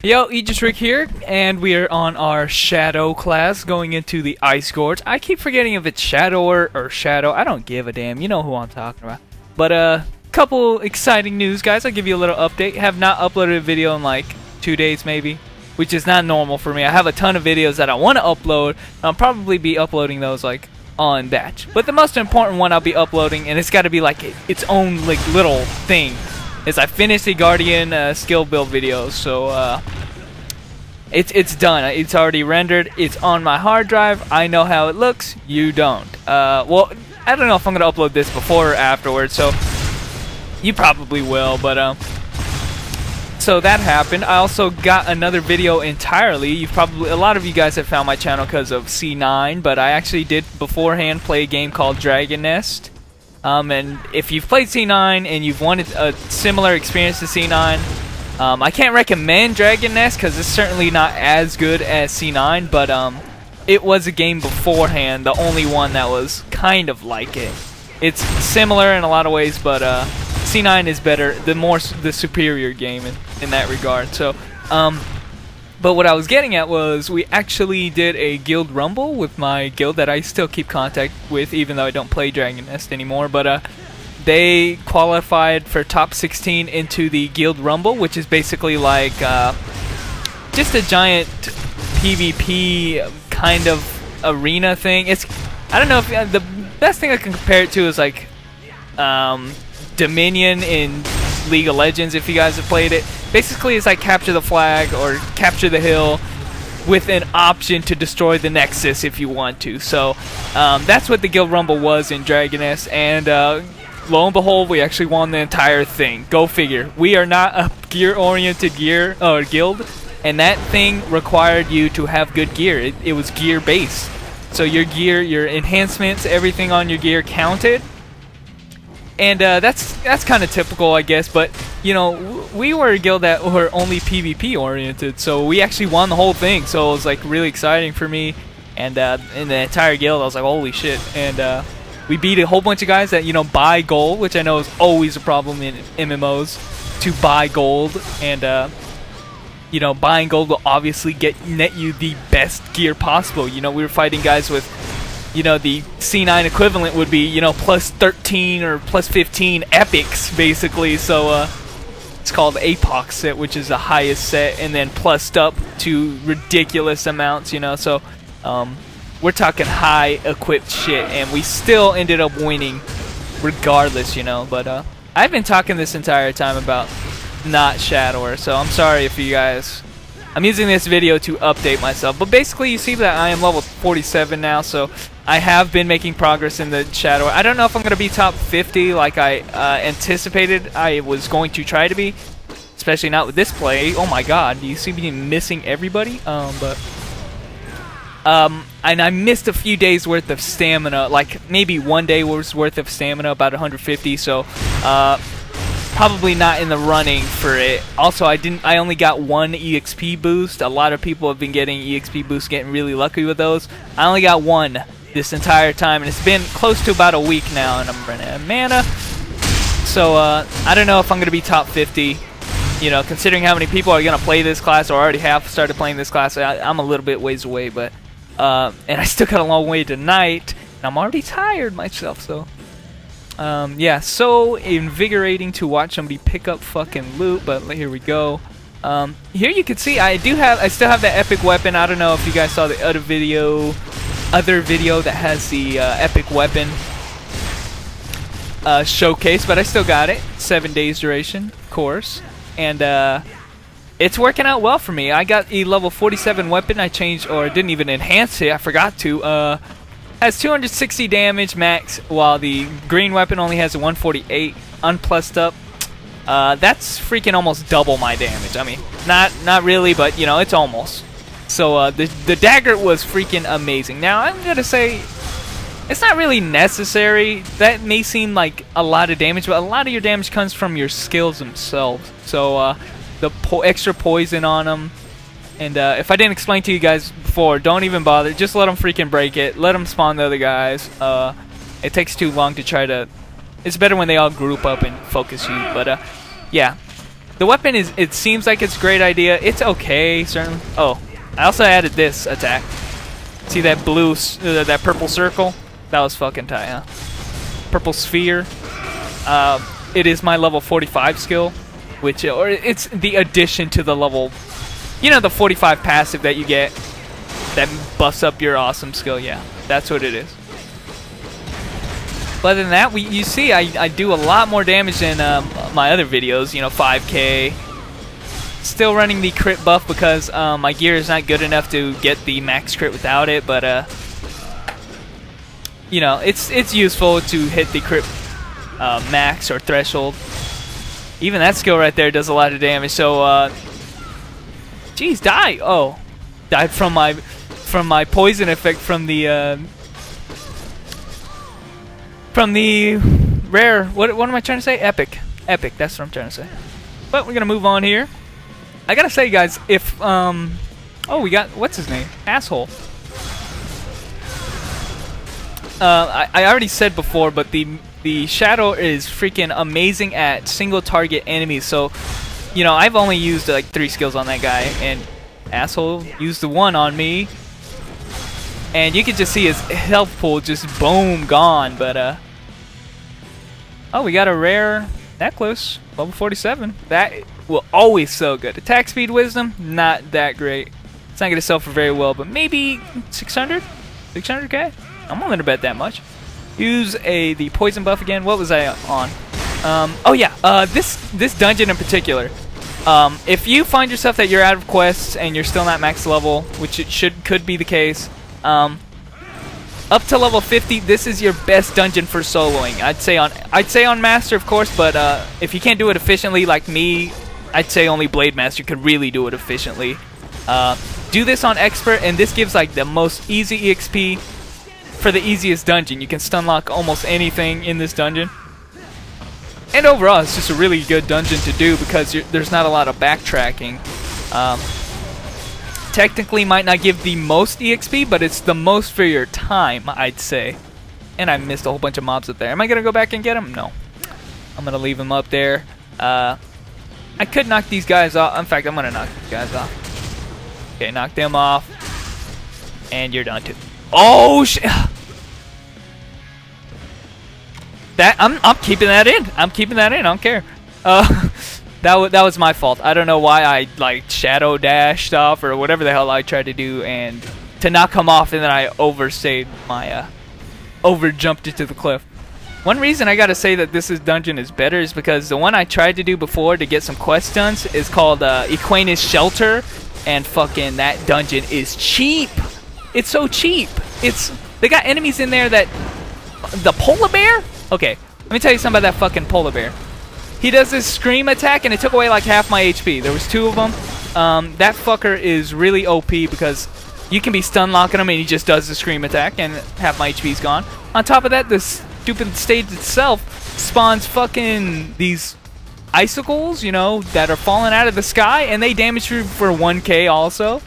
Yo, Aegis Rick here, and we are on our Shadow class going into the Ice Gorge. I keep forgetting if it's Shadower or Shadow. I don't give a damn. You know who I'm talking about. But, couple exciting news, guys. I'll give you a little update. Have not uploaded a video in like 2 days, maybe, which is not normal for me. I have a ton of videos that I want to upload. I'll probably be uploading those, like, on batch. But the most important one I'll be uploading, and it's got to be, like, its own, like, little thing, is I finished the Guardian skill build video, so it's done. It's already rendered. It's on my hard drive. I know how it looks. You don't. Well, I don't know if I'm gonna upload this before or afterwards, so you probably will. But so that happened. I also got another video entirely. A lot of you guys have found my channel because of C9, but I actually did beforehand play a game called Dragon Nest. And if you've played C9 and you've wanted a similar experience to C9, I can't recommend Dragon Nest because it's certainly not as good as C9, but it was a game beforehand, the only one that was kind of like it. It's similar in a lot of ways, but C9 is better, the superior game in that regard. So, but what I was getting at was we actually did a guild rumble with my guild that I still keep contact with, even though I don't play Dragon Nest anymore. But they qualified for top 16 into the guild rumble, which is basically like just a giant PvP kind of arena thing. I don't know if the best thing I can compare it to is like Dominion in League of Legends, if you guys have played it. Basically, it's like capture the flag or capture the hill with an option to destroy the Nexus if you want to. So that's what the Guild Rumble was in Dragon Nest, and lo and behold, we actually won the entire thing. Go figure. We are not a gear-oriented guild, and that thing required you to have good gear. It was gear-based. So your gear, your enhancements, everything on your gear counted. And that's kind of typical, I guess, but, you know, we were a guild that were only PvP oriented, so we actually won the whole thing, so it was, like, really exciting for me, and in the entire guild, I was like, holy shit, and we beat a whole bunch of guys that, you know, buy gold, which I know is always a problem in MMOs, to buy gold, and, you know, buying gold will obviously net you the best gear possible. You know, we were fighting guys with, you know, the C9 equivalent would be, you know, plus 13 or plus 15 epics, basically. So it's called Apox set, which is the highest set, and then plussed up to ridiculous amounts, you know. So we're talking high equipped shit, and we still ended up winning regardless, you know. But I've been talking this entire time about not Shadower, so I'm sorry if you guys... I'm using this video to update myself, but basically you see that I am level 47 now, so I have been making progress in the Shadow. I don't know if I'm going to be top 50 like I anticipated I was going to try to be, especially not with this play. Oh my god, do you see me missing everybody? And I missed a few days worth of stamina, like maybe 1 day worth of stamina, about 150, so probably not in the running for it. Also, I only got one EXP boost. A lot of people have been getting EXP boosts, getting really lucky with those. I only got one this entire time, and it's been close to about a week now, and I'm running out of mana. So I don't know if I'm going to be top 50. You know, considering how many people are going to play this class or already have started playing this class, I'm a little bit ways away, but and I still got a long way tonight, and I'm already tired myself, so yeah, so invigorating to watch somebody pick up fucking loot, but here we go. Here you can see I still have the epic weapon. I don't know if you guys saw the other video that has the epic weapon showcase, but I still got it. 7 days duration, of course, and it's working out well for me. I got a level 47 weapon. I changed, or didn't even enhance it. I forgot to. Has 260 damage max, while the green weapon only has a 148 unplussed up. That's freaking almost double my damage. I mean, not really, but you know, it's almost. So the dagger was freaking amazing. Now I'm gonna say it's not really necessary. That may seem like a lot of damage, but a lot of your damage comes from your skills themselves. So the extra poison on them. And if I didn't explain to you guys before, don't even bother. Just let them freaking break it. Let them spawn the other guys. It takes too long to try to... It's better when they all group up and focus you. But yeah, The weapon is, it seems like it's a great idea. It's okay, certainly. Oh, I also added this attack. See that blue, that purple circle? That was fucking tight, huh? Purple sphere. It is my level 45 skill, which, or it's the addition to the level, you know, the 45 passive that you get that buffs up your awesome skill. Yeah, that's what it is. But other than that, you see, I do a lot more damage than my other videos, you know, 5k. Still running the crit buff because my gear is not good enough to get the max crit without it, but you know, it's useful to hit the crit max or threshold. Even that skill right there does a lot of damage. So, geez, die! Oh, died from my poison effect from the rare. What am I trying to say? Epic. That's what I'm trying to say. But we're gonna move on here. I gotta say, guys, if oh, we got, what's his name? Asshole. I already said before, but the Shadow is freaking amazing at single target enemies. So, you know, I've only used like 3 skills on that guy, and Asshole used the 1 on me, and you can just see his health pool just boom gone. But oh, we got a rare necklace, level 47. That will always sell good. Attack speed, wisdom, not that great. It's not gonna sell for very well, but maybe 600, 600k. I'm willing to bet that much. Use the poison buff again. What was I on? Oh yeah, this dungeon in particular. If you find yourself that you're out of quests and you're still not max level, which it could be the case, up to level 50, this is your best dungeon for soloing. I'd say on master, of course, but if you can't do it efficiently like me, I'd say only blade master could really do it efficiently. Do this on expert, and this gives like the most easy EXP for the easiest dungeon. You can stun lock almost anything in this dungeon. And overall, it's just a really good dungeon to do because there's not a lot of backtracking. Technically might not give the most EXP, but it's the most for your time, I'd say. And I missed a whole bunch of mobs up there. Am I going to go back and get them? No. I'm going to leave them up there. I could knock these guys off. In fact, I'm going to knock these guys off. Okay, knock them off. And you're done too. Oh, shit. I'm keeping that in. I'm keeping that in. I don't care. That was my fault. I don't know why I like shadow dashed off or whatever the hell I tried to do, and to not come off, and then I overstayed my over jumped into the cliff. One reason I gotta say that this dungeon is better is because the one I tried to do before to get some quest done is called Equanis Shelter, and fucking that dungeon is cheap. It's so cheap. They got enemies in there that the polar bear. Okay, let me tell you something about that fucking polar bear. He does this scream attack, and it took away like half my HP. There was 2 of them. That fucker is really OP because you can be stun locking him, and he just does the scream attack, and half my HP is gone. On top of that, the stupid stage itself spawns fucking these icicles, you know, that are falling out of the sky, and they damage you for 1k also.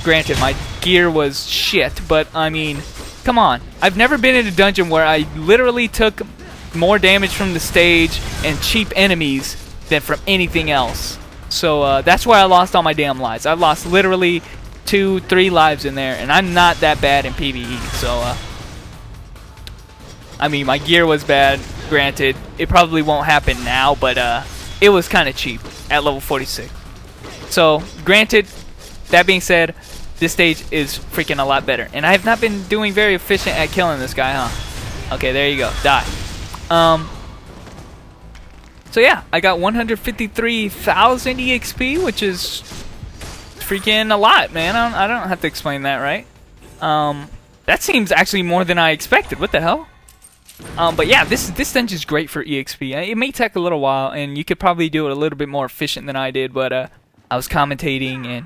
Granted, my gear was shit, but I mean, come on. I've never been in a dungeon where I literally took more damage from the stage and cheap enemies than from anything else. So that's why I lost all my damn lives. I lost literally 2-3 lives in there, and I'm not that bad in PvE. So I mean, my gear was bad. Granted, it probably won't happen now, but it was kind of cheap at level 46. So granted, that being said, this stage is freaking a lot better, and I have not been doing very efficient at killing this guy, huh? Okay, there you go. Die. So yeah, I got 153,000 EXP, which is freaking a lot, man. I don't have to explain that, right? That seems actually more than I expected. What the hell? But yeah, this dungeon is great for EXP. It may take a little while, and you could probably do it a little bit more efficient than I did, but I was commentating, and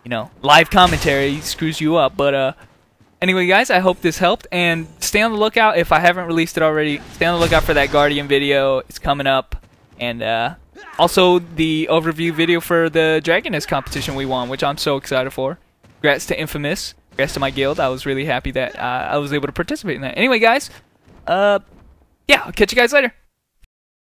you know, live commentary screws you up. But anyway, guys, I hope this helped, and stay on the lookout. If I haven't released it already, stay on the lookout for that Guardian video. It's coming up, and also the overview video for the Dragoness competition we won, which I'm so excited for. Congrats to Infamous. Congrats to my guild. I was really happy that I was able to participate in that. Anyway, guys, yeah, I'll catch you guys later.